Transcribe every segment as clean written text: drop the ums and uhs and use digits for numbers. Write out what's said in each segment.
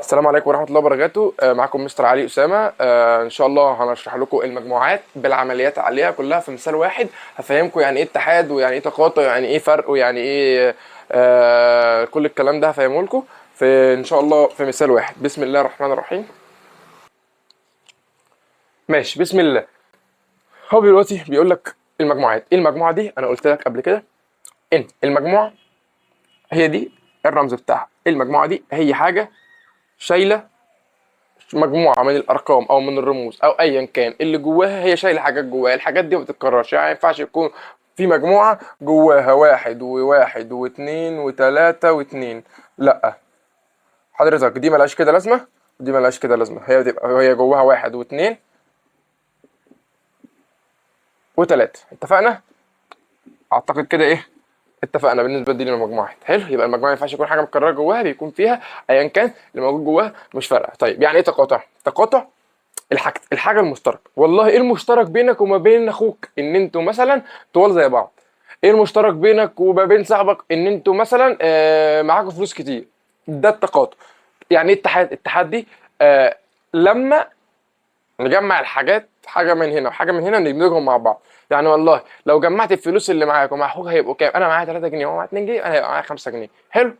السلام عليكم ورحمة الله وبركاته. معكم مستر علي أسامة. إن شاء الله هنشرح لكم المجموعات بالعمليات عليها كلها في مثال واحد. هفهمكم يعني إيه اتحاد ويعني إيه تقاطع ويعني إيه فرق ويعني إيه كل الكلام ده هفهمه لكم في إن شاء الله في مثال واحد. بسم الله الرحمن الرحيم. ماشي، بسم الله. هو دلوقتي بيقول لك المجموعات. إيه المجموعة دي؟ أنا قلت لك قبل كده إن المجموعة هي دي الرمز بتاعها. المجموعة دي هي حاجة شايلة مجموعه من الارقام او من الرموز او ايا كان اللي جواها، هي شايله حاجات جواها. الحاجات دي ما بتتكررش، يعني ما ينفعش يكون في مجموعه جواها واحد وواحد واثنين وثلاثه واثنين. لا حضرتك، دي ملهاش كده لازمه ودي ملهاش كده لازمه. هي بتبقى هي جواها واحد واثنين وثلاثه. اتفقنا؟ اعتقد كده ايه، اتفقنا بالنسبه دي للمجموعات. حلو، يبقى المجموعه ما ينفعش يكون حاجه متكرره جواها، بيكون فيها ايا كان اللي موجود جواها مش فارقه. طيب يعني ايه تقاطع؟ تقاطع الحاجه المشتركه. والله ايه المشترك بينك وما بين اخوك؟ ان انتوا مثلا طوال زي بعض. ايه المشترك بينك وما بين صاحبك؟ ان انتوا مثلا معاكم فلوس كتير. ده التقاطع. يعني ايه اتحاد؟ اتحاد دي لما نجمع الحاجات، حاجه من هنا وحاجه من هنا، ندمجهم مع بعض. يعني والله لو جمعت الفلوس اللي معاك ومع اخوك هيبقوا كام؟ انا معايا 3 جنيه وهو معاه 2 جنيه، انا هيبقى معايا 5 جنيه. حلو.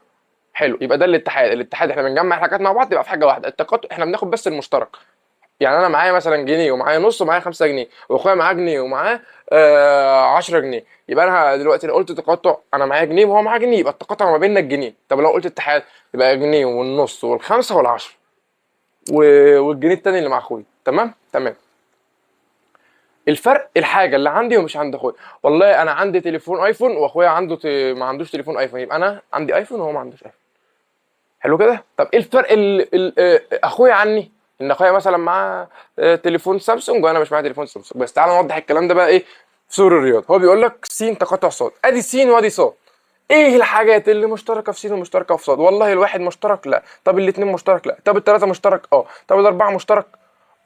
حلو، يبقى ده الاتحاد. الاتحاد احنا بنجمع الحاجات مع بعض تبقى في حاجه واحده. التقاطع احنا بناخد بس المشترك. يعني انا معايا مثلا جنيه ومعايا نص ومعايا 5 جنيه، واخويا معاه جنيه ومعاه 10 جنيه. يبقى انا دلوقتي لو قلت تقاطع، انا معايا جنيه وهو معاه جنيه، يبقى التقاطع ما بيننا الجنيه. طب لو قلت اتحاد، يبقى جنيه والنص والخمسه والعشره والجنيه التاني اللي مع اخويا. تمام تمام. الفرق الحاجه اللي عندي ومش عند اخويا. والله انا عندي تليفون ايفون واخويا عنده ما عندوش تليفون ايفون، يبقى انا عندي ايفون وهو ما عندوش ايفون. حلو كده. طب ايه الفرق اخويا عني؟ ان اخويا مثلا معاه تليفون سامسونج وانا مش معايا تليفون سامسونج. بس تعالى نوضح الكلام ده بقى ايه في سور الرياض. هو بيقول لك س تقاطع صاد، ادي س وادي صاد. ايه الحاجات اللي مشتركه في س ومشتركه في صاد؟ والله الواحد مشترك لا، طب الاثنين مشترك لا، طب الثلاثه مشترك اه، طب الاربعه مشترك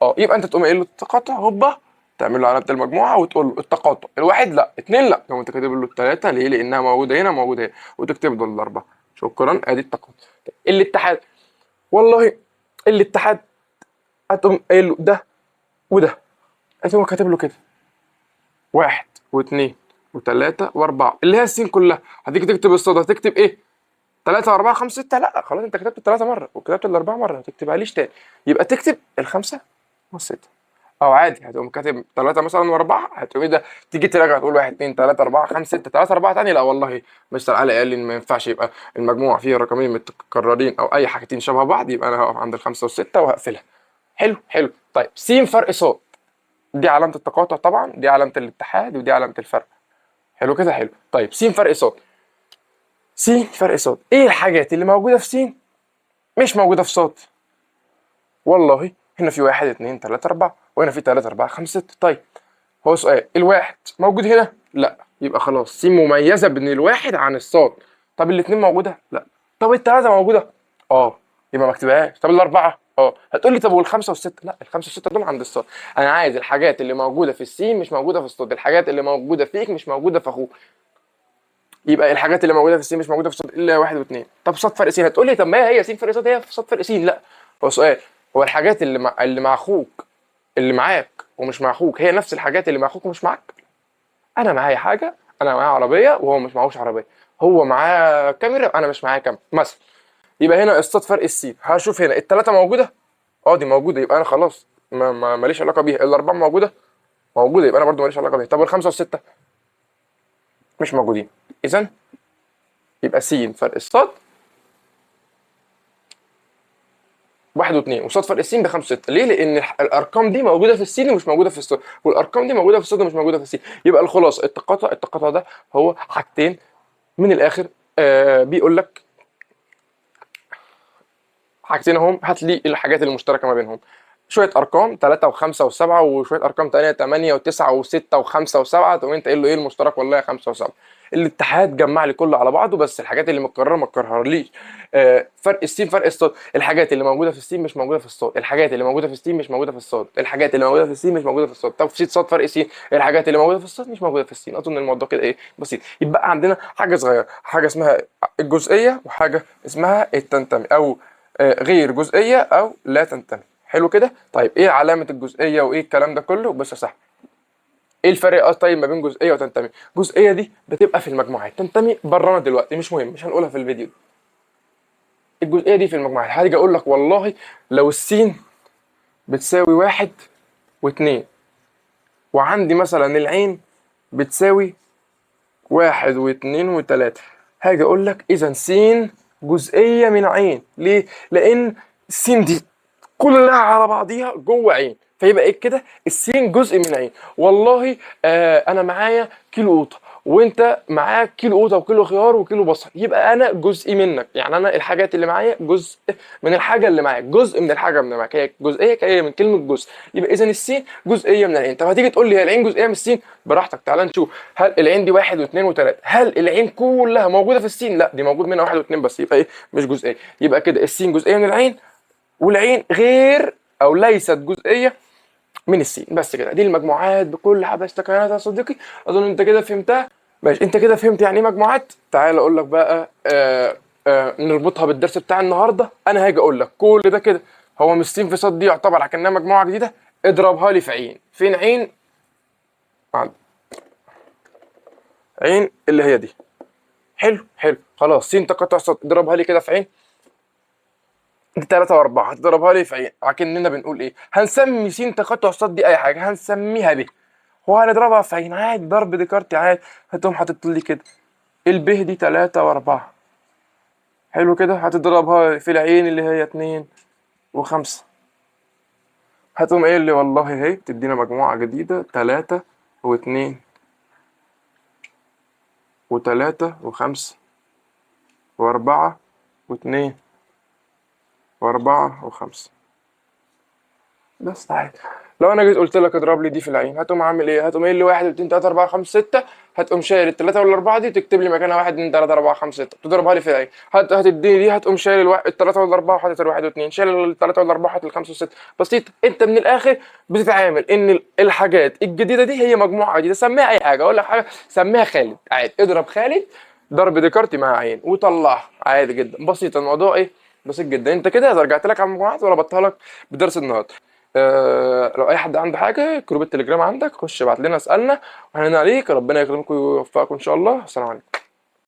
اه. يبقى انت تقوم قايل له التقاطع هوبا، تعمل له علامه المجموعه وتقول له التقاطع الواحد لا، اثنين لا، تقوم انت كاتب له الثلاثه ليه؟ لانها موجوده هنا موجوده هنا، وتكتب له الاربعه. شكرا، ادي التقاطع. الاتحاد، والله الاتحاد هتقوم قايل له ده وده، هتقوم كاتب له كده واحد واثنين وثلاثة وأربعة اللي هي السين كلها. هتيجي تكتب الصاد هتكتب إيه؟ 3 4 5 6. لا خلاص، أنت كتبت الثلاثة مرة وكتبت الأربعة مرة، ما تكتبهاليش تاني. يبقى تكتب الخمسة والستة. أو عادي هتقوم كاتب 3 مثلا وأربعة، هتقوم إيه ده؟ تيجي تراجع تقول 1 2 3 4 5 6 3 4 تاني. لا والله مستر علي قال لي إن ما ينفعش يبقى المجموع فيه رقمين متكررين أو أي حاجتين شبه بعض، يبقى أنا هقف عند الخمسة والستة وهقفلها. حلو حلو. طيب س فرق صاد، دي علامة التقاطع طبعا، دي علامة الاتحاد ودي علامة الفرق. حلو كده. حلو. طيب س فرق صاد. س فرق صاد، ايه الحاجات اللي موجودة في س مش موجودة في صاد؟ والله هنا في واحد اتنين تلاتة أربعة، وهنا في تلاتة أربعة خمسة ستة. طيب هو سؤال، الواحد موجود هنا؟ لا، يبقى خلاص س مميزة بين الواحد عن الصاد. طب الاتنين موجودة؟ لا. طب التلاتة موجودة؟ اه، يبقى ما اكتبهاش. طب الأربعة؟ اه. هتقول لي طب والخمسة والستة؟ لا، الخمسة والستة دول عند الصاد. أنا عايز الحاجات اللي موجودة في السين مش موجودة في الصاد، الحاجات اللي موجودة فيك مش موجودة في أخوك. يبقى الحاجات اللي موجودة في السين مش موجودة في الصاد إلا واحد واثنين. طب صاد فرق سين، هتقول لي طب ما هي س فرق صاد هي في صاد فرق سين. لا، هو سؤال، هو الحاجات اللي مع أخوك، اللي معاك ومش مع أخوك، هي نفس الحاجات اللي مع أخوك ومش معاك؟ انا معايا حاجه، انا معايا عربيه وهو مش معهوش عربيه، هو معاه كاميرا انا مش معايا كاميرا مثلا. يبقى هنا قصاد فرق السين، هشوف هنا الثلاثه موجوده، اه دي موجوده، يبقى انا خلاص ماليش علاقه بيها. الاربعه موجوده، موجوده، يبقى انا برضو ماليش علاقه بيها. طب الخمسه والسته مش موجودين. اذا يبقى س فرق الصاد واحد واثنين، وصاد فرق السين بخمسه وسته. ليه؟ لان الارقام دي موجوده في السين ومش موجوده في الصاد، والارقام دي موجوده في الصاد ومش موجوده في السين. يبقى الخلاصه التقاطع ده هو حاجتين من الاخر. بيقول لك حاجتين اهم، هات لي الحاجات المشتركه ما بينهم. شويه ارقام 3 و5 و7، وشويه ارقام ثانيه 8 و9 و6 و5 و7. تقوم انت قايل له ايه المشترك؟ والله 5 و7. الاتحاد جمع لي كله على بعضه، بس الحاجات اللي متكرره ما تكررليش. فرق السين فرق الصاد، الحاجات اللي موجوده في السين مش موجوده في الصاد، الحاجات اللي موجوده في السين مش موجوده في الصاد، الحاجات اللي موجوده في السين مش موجوده في الصاد. طب في صاد فرق سين، الحاجات اللي موجوده في الصاد مش موجوده في السين. اظن الموضوع كده ايه بسيط. يبقى عندنا حاجه صغيره، حاجه اسمها الجزئيه وحاجه اسمها التنتمي او غير جزئيه او لا تنتمي. حلو كده. طيب ايه علامه الجزئيه وايه الكلام ده كله؟ بص يا صاحبي، ايه الفرق طيب ما بين جزئيه وتنتمي؟ جزئيه دي بتبقى في المجموعات، تنتمي برانا دلوقتي مش مهم، مش هنقولها في الفيديو. الجزئيه دي في المجموعات، هاجي اقول لك والله لو السين بتساوي 1 و2، وعندي مثلا العين بتساوي 1 و2 و3، هاجي اقول لك اذا س جزئيه من عين. ليه؟ لان السين دي كلها على بعضيها جوه عين، فيبقى ايه كده؟ السين جزء من عين. والله انا معايا كيلو قوطه وانت معاك كيلو قوطه وكيلو خيار وكيلو بصل، يبقى انا جزء منك، يعني انا الحاجات اللي معايا جزء من الحاجه اللي معاك، جزء من الحاجه اللي معاك، هي جزئيه جايه من كلمه جزء. يبقى اذا السين جزئيه من العين. طب هتيجي تقول لي هي العين جزئيه من السين؟ براحتك، تعال نشوف. هل العين دي 1 و2 و3، هل العين كلها موجوده في السين؟ لا، دي موجود منها 1 و2 بس، يبقى ايه؟ مش جزئيه. يبقى كده السين جزئيه من العين، والعين غير او ليست جزئيه من السين. بس كده، دي المجموعات بكل حبشتكناتها يا صديقي. اظن انت كده فهمتها. ماشي، انت كده فهمت يعني ايه مجموعات. تعال اقول لك بقى نربطها بالدرس بتاع النهارده. انا هاجي اقول لك كل ده كده، هو مش س في ص دي يعتبر كأنها مجموعه جديده؟ اضربها لي في عين. فين عين؟ عند عين اللي هي دي. حلو حلو، خلاص. س تقاطع ص اضربها لي كده في عين. دي 3 و4، هتضربها لي في عين. اكننا بنقول ايه؟ هنسمي س تقاطع ص دي اي حاجه، هنسميها ب، وهنضربها في عين عادي، ضرب ديكارتي عادي. هتقوم حاطط لي كده الب دي 3 و4. حلو كده. هتضربها في العين اللي هي 2 و5. هتقوم قايل لي والله اهي بتدينا مجموعة جديدة 3 و2 و3 و5 و4 و2 و4 و5. بس تعالى، لو انا جيت قلت لك اضرب لي دي في العين، هتقوم عامل ايه؟ هتقوم قايل لي 1 2 3 4 5 6. هتقوم شايل ال3 وال4 دي، تكتب لي مكانها 1 2 3 4 5 6، تضربها لي في العين. هتديني دي، هتقوم شايل ال3 وال4 وحاطط ال1 و2، شايل ال3 وال4 وحاطط ال5 و6. بسيط. انت من الاخر بتتعامل ان الحاجات الجديده دي هي مجموعه جديده، سميها اي حاجه. اقول لك حاجه، سميها خالد عادي، اضرب خالد ضرب ديكارتي مع عين وطلعها عادي جدا. بسيط الموضوع، ايه؟ بسيط جدا. انت كده رجعت لك على المجموعات وربطتها لك بدرس النهارده. لو اي حد عنده حاجه، جروب التليجرام عندك، خش ابعت لنا اسالنا وهنعين عليك. ربنا يكرمكم ويوفقكم ان شاء الله. السلام عليكم.